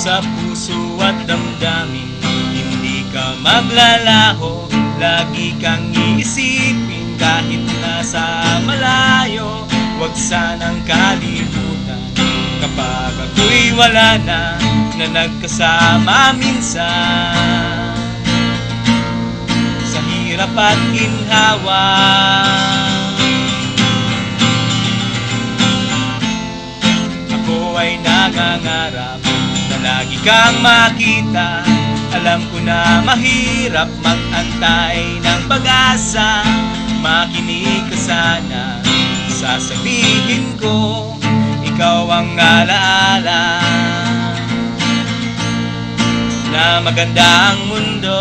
sa puso at damdamin. Hindi ka maglalaho, lagi kang iisipin kahit nasa malayo. Huwag sanang kalimutan kapag ako'y wala na nagkasama minsan sa hirap at ginhawa. Ako ay nangangarap na lagi kang makita. Alam ko na mahirap mag-antay ng pag-asa. Makinig ka sana, sasabihin ko, ikaw ang alaala na maganda ang mundo.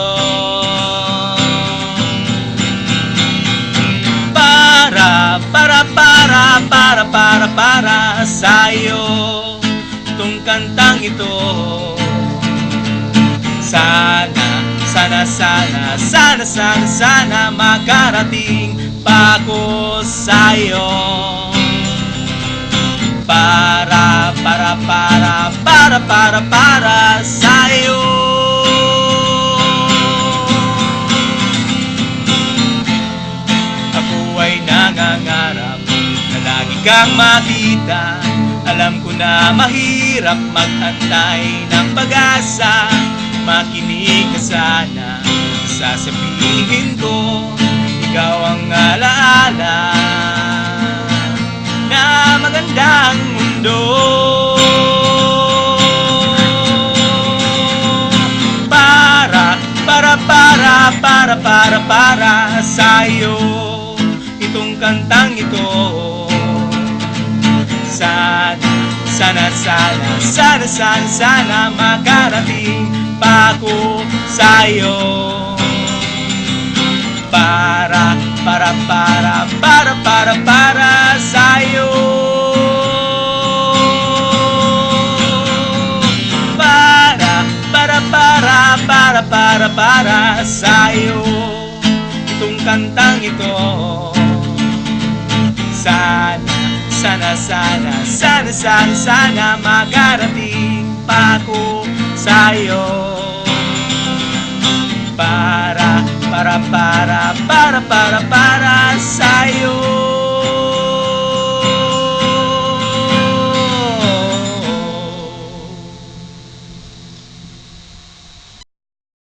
Para sa'yo itong kantang ito. Sana makarating pa ako sa'yo. Para sa'yo. Ako ay nangangarap na lagi kang makita. Alam ko na mahirap mag-antay ng pag-asa. Makinig ka sana, sasabihin ko, ikaw ang alaala na magandang mundo. Para sa'yo itong kantang ito. Sana makarating pa ako sa'yo. Para sa'yo. Para sa'yo itong kantang ito. Sana makarating pa ako sa'yo. Para sa'yo.